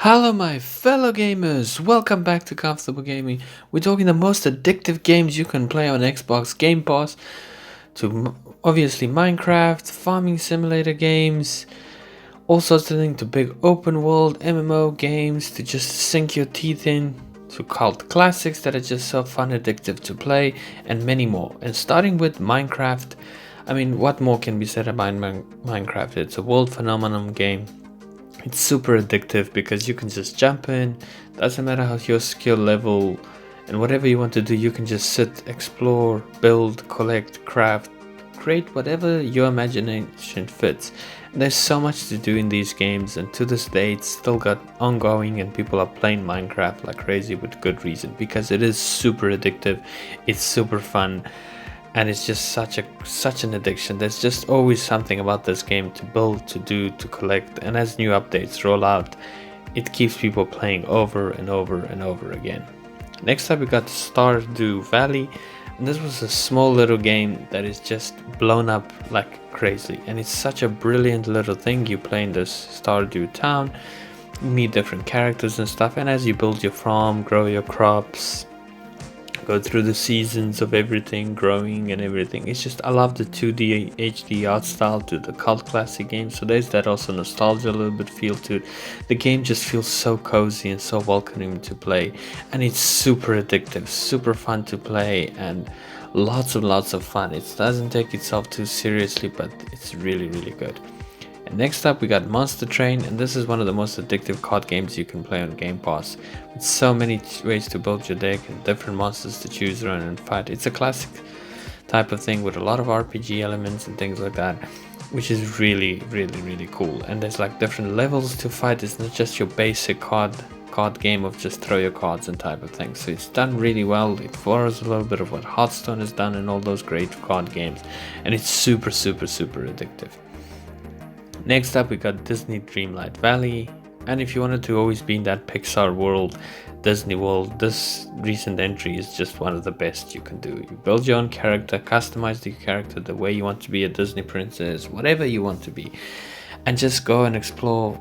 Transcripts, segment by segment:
Hello, my fellow gamers! Welcome back to Comfortable Gaming. We're talking the most addictive games you can play on Xbox Game Pass, to obviously Minecraft, farming simulator games, all sorts of things, to big open world MMO games, to just sink your teeth in, to cult classics that are just so fun, addictive to play, and many more. And starting with Minecraft, I mean, what more can be said about Minecraft? It's a world phenomenon game. It's super addictive because you can just jump in, doesn't matter how your skill level, and whatever you want to do, you can just sit, explore, build, collect, craft, create whatever your imagination fits. And there's so much to do in these games, and to this day it's still got ongoing, and people are playing Minecraft like crazy with good reason, because it is super addictive, it's super fun, and it's just such an addiction. There's just always something about this game to build, to do, to collect, and as new updates roll out, it keeps people playing over and over and over again. Next up we got Stardew Valley, and this was a small little game that is just blown up like crazy, and it's such a brilliant little thing. You play in this Stardew town, you meet different characters and stuff, and as you build your farm, grow your crops, go through the seasons of everything, growing and everything. It's just, I love the 2D HD art style to the cult classic game, so there's that also nostalgia, a little bit feel to it. The game just feels so cozy and so welcoming to play, and it's super addictive, super fun to play, and lots of fun. It doesn't take itself too seriously, but it's really good. And next up we got Monster Train, and this is one of the most addictive card games you can play on Game Pass. With so many ways to build your deck and different monsters to choose around and fight. It's a classic type of thing with a lot of RPG elements and things like that, which is really cool. And there's like different levels to fight. It's not just your basic card game of just throw your cards and type of thing. So it's done really well. It follows a little bit of what Hearthstone has done in all those great card games, and it's super addictive. Next up we got Disney Dreamlight Valley, and if you wanted to always be in that Pixar world, Disney World, this recent entry is just one of the best you can do. You build your own character, customize the character the way you want to be, a Disney princess, whatever you want to be, and just go and explore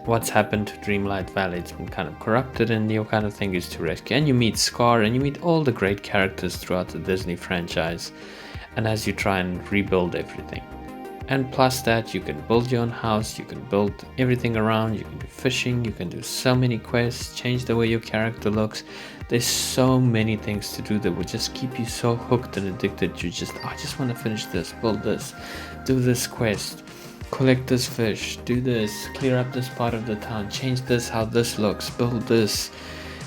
what's happened to Dreamlight Valley. It's been kind of corrupted, and your kind of thing is to rescue, and you meet Scar, and you meet all the great characters throughout the Disney franchise, and as you try and rebuild everything. And plus that, you can build your own house, you can build everything around, you can do fishing, you can do so many quests, change the way your character looks. There's so many things to do that will just keep you so hooked and addicted. You just, I just want to finish this, build this, do this quest, collect this fish, do this, clear up this part of the town, change this, how this looks, build this,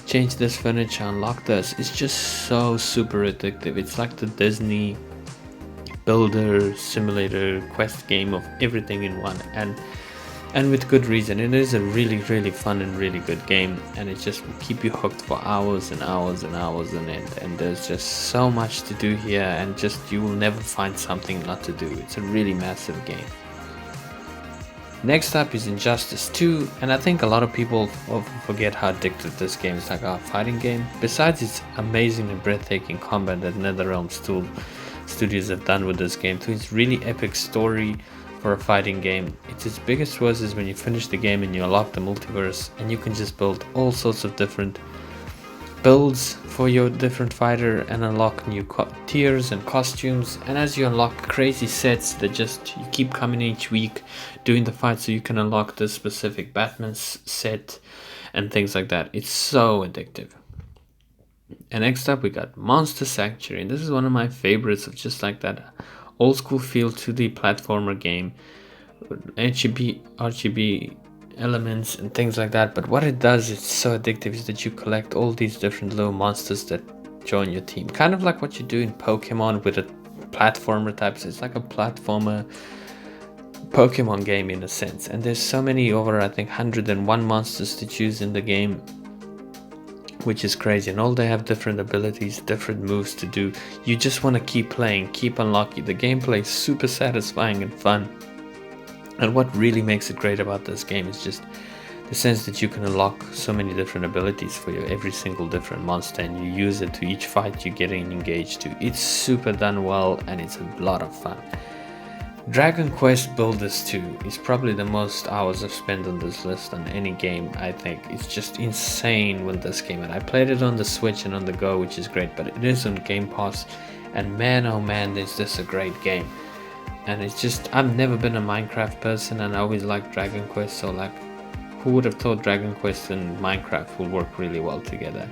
change this furniture, unlock this. It's just so super addictive. It's like the Disney builder simulator quest game of everything in one, and with good reason. It is a really fun and really good game, and it just will keep you hooked for hours and hours on end, and there's just so much to do here, and just you will never find something not to do. It's a really massive game. Next up is Injustice 2, and I think a lot of people forget how addictive this game is. Like a fighting game, besides its amazing and breathtaking combat that NetherRealm Studios have done with this game, to its really epic story for a fighting game. Its biggest was is when you finish the game and you unlock the multiverse, and you can just build all sorts of different builds for your different fighter and unlock new tiers and costumes. And as you unlock crazy sets that just you keep coming each week doing the fight, so you can unlock this specific Batman set and things like that. It's so addictive. And next up we got Monster Sanctuary, and this is one of my favorites of just like that old school feel to the platformer game, RGB elements and things like that. But what it does, it's so addictive, is that you collect all these different little monsters that join your team, kind of like what you do in Pokemon with a platformer type. So it's like a platformer Pokemon game in a sense, and there's so many, over I think 101 monsters to choose in the game, which is crazy, and all they have different abilities, different moves to do. You just want to keep playing, keep unlocking. The gameplay is super satisfying and fun, and what really makes it great about this game is just the sense that you can unlock so many different abilities for your every single different monster, and you use it to each fight you're getting engaged to. It's super done well, and it's a lot of fun. Dragon Quest Builders 2 is probably the most hours I've spent on this list on any game, I think. It's just insane when this came out. I played it on the Switch and on the Go, which is great, but it is on Game Pass, and man oh man, is this a great game. And it's just, I've never been a Minecraft person, and I always liked Dragon Quest, so like, who would have thought Dragon Quest and Minecraft would work really well together?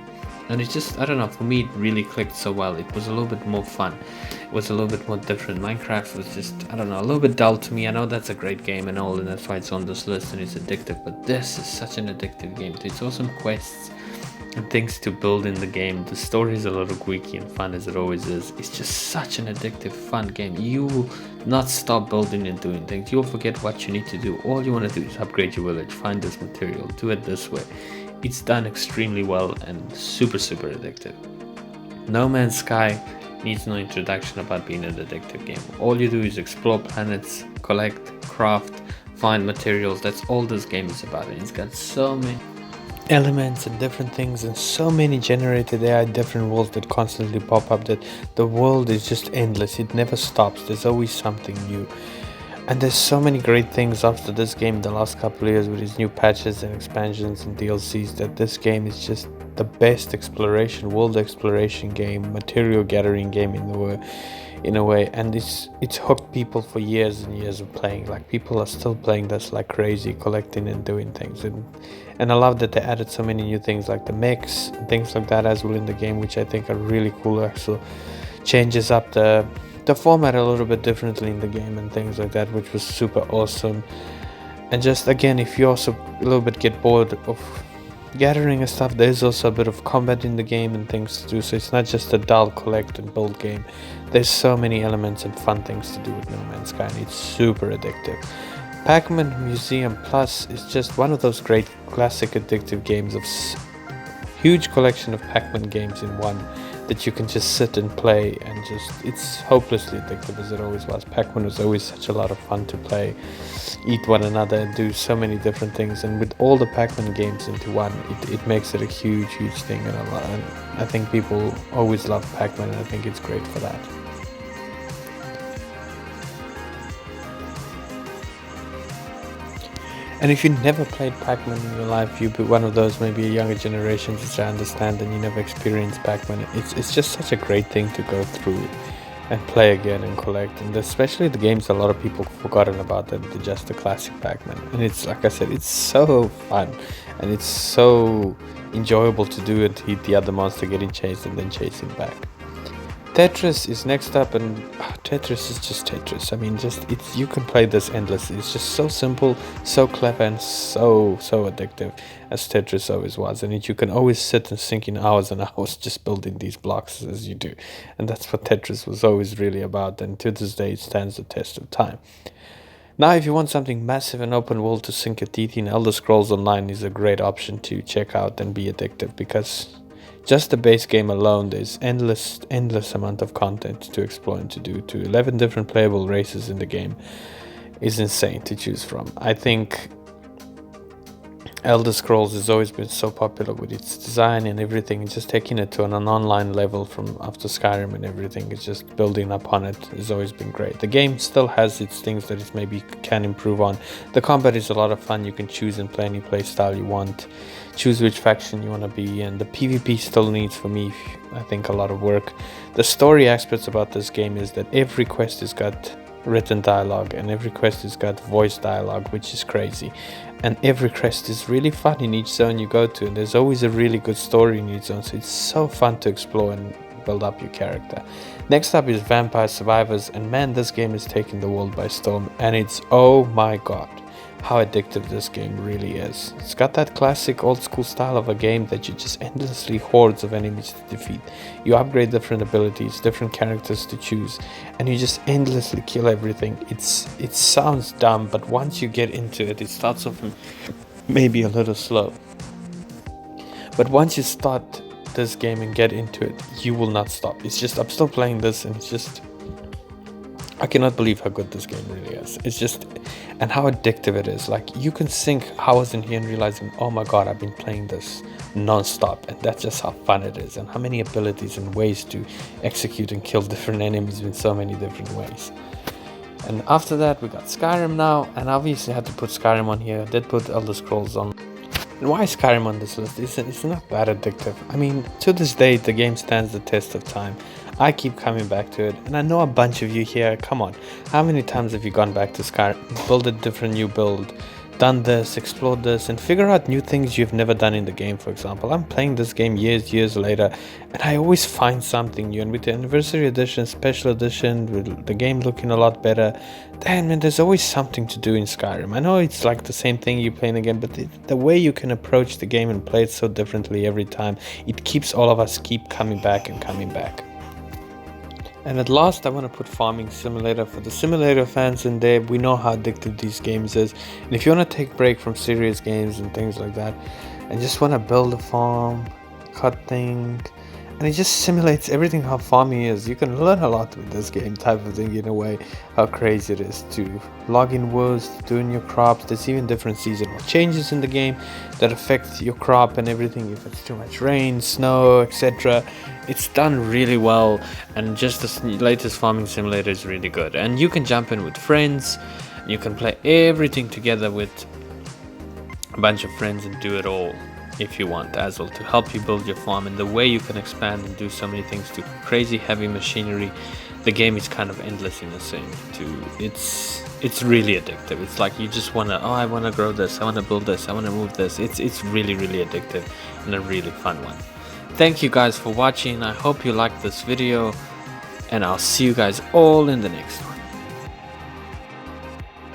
And it's just, I don't know, for me it really clicked so well. It was a little bit more fun, it was a little bit more different. Minecraft was just, I don't know, a little bit dull to me. I know that's a great game and all, and that's why it's on this list and it's addictive, but this is such an addictive game. It's awesome quests and things to build in the game. The story is a little quirky and fun as it always is. It's just such an addictive, fun game. You will not stop building and doing things. You'll forget what you need to do. All you want to do is upgrade your village, find this material, do it this way. It's done extremely well and super addictive. No Man's Sky needs no introduction about being an addictive game. All you do is explore planets, collect, craft, find materials. That's all this game is about. And it's got so many elements and different things and so many generated AI different worlds that constantly pop up, that the world is just endless. It never stops. There's always something new. And there's so many great things after this game in the last couple of years with these new patches and expansions and DLCs, that this game is just the best world exploration game, material gathering game in a way. And it's hooked people for years and years of playing. Like, people are still playing this like crazy, collecting and doing things. And I love that they added so many new things like the mechs and things like that as well in the game, which I think are really cool. Actually changes up the format a little bit differently in the game and things like that, which was super awesome. And just again, if you also a little bit get bored of gathering and stuff, there's also a bit of combat in the game and things to do, so it's not just a dull collect and build game. There's so many elements and fun things to do with No Man's Sky, and it's super addictive. Pac-Man Museum Plus is just one of those great classic addictive games of huge collection of Pac-Man games in one, that you can just sit and play, and just, it's hopelessly addictive as it always was. Pac-Man was always such a lot of fun to play, eat one another and do so many different things, and with all the Pac-Man games into one, it makes it a huge thing. And I think people always love Pac-Man, and I think it's great for that. And if you never played Pac-Man in your life, you'd be one of those, maybe a younger generation, which I understand, and you never experienced Pac-Man. It's just such a great thing to go through and play again and collect. And especially the games a lot of people forgotten about, that just the classic Pac-Man. And it's, like I said, it's so fun and it's so enjoyable to do it, hit the other monster, getting chased and then chase him back. Tetris is next up, and Tetris is just Tetris. I mean, you can play this endlessly. It's just so simple, so clever, and so addictive, as Tetris always was. And you can always sit and sink in hours and hours just building these blocks as you do. And that's what Tetris was always really about, and to this day it stands the test of time. Now, if you want something massive and open world to sink your teeth in, Elder Scrolls Online is a great option to check out and be addictive, because just the base game alone, there's endless amount of content to explore and to do. To 11 different playable races in the game is insane to choose from. I think Elder Scrolls has always been so popular with its design and everything, and just taking it to an online level from after Skyrim and everything, is just building upon it, has always been great. The game still has its things that it maybe can improve on. The combat is a lot of fun. You can choose and play any play style you want, choose which faction you want to be, and the PvP still needs, for me, I think, a lot of work. The story aspects about this game is that every quest has got written dialogue, and every quest has got voice dialogue, which is crazy. And every quest is really fun in each zone you go to, and there's always a really good story in each zone, so it's so fun to explore and build up your character. Next up is Vampire Survivors, and man, this game is taking the world by storm, and it's, oh my god, how addictive this game really is. It's got that classic old school style of a game that you just endlessly hordes of enemies to defeat. You upgrade different abilities, different characters to choose, and you just endlessly kill everything. It sounds dumb, but once you get into it, it starts off maybe a little slow. But once you start this game and get into it, you will not stop. It's just, I'm still playing this, and it's just, I cannot believe how good this game really is. It's just, and how addictive it is. Like, you can sink hours in here and realizing, oh my god, I've been playing this non-stop, and that's just how fun it is, and how many abilities and ways to execute and kill different enemies in so many different ways. And after that we got Skyrim now, and obviously I had to put Skyrim on here. I did put Elder Scrolls on. And why is Skyrim on this list? It's not that addictive. I mean, to this day the game stands the test of time. I keep coming back to it, and I know a bunch of you here, come on, how many times have you gone back to Skyrim, build a different new build, done this, explored this, and figure out new things you've never done in the game? For example, I'm playing this game years later, and I always find something new. And with the anniversary edition, special edition, with the game looking a lot better, damn man, there's always something to do in Skyrim. I know it's like the same thing you're playing again, but the way you can approach the game and play it so differently every time, it keeps all of us keep coming back and coming back. And at last, I want to put Farming Simulator. For the simulator fans in there, we know how addictive these games is. And if you want to take a break from serious games and things like that, and just want to build a farm, cut things, and it just simulates everything how farming is. You can learn a lot with this game type of thing in a way, how crazy it is to log in woods, doing your crops. There's even different seasonal changes in the game that affect your crop and everything, if it's too much rain, snow, etc. It's done really well, and just the latest Farming Simulator is really good. And you can jump in with friends, you can play everything together with a bunch of friends and do it all if you want as well, to help you build your farm. And the way you can expand and do so many things to crazy heavy machinery, the game is kind of endless in the same too. It's really addictive. It's like you just wanna, oh, I wanna grow this, I wanna build this, I wanna move this. It's really addictive and a really fun one. Thank you guys for watching. I hope you liked this video, and I'll see you guys all in the next one.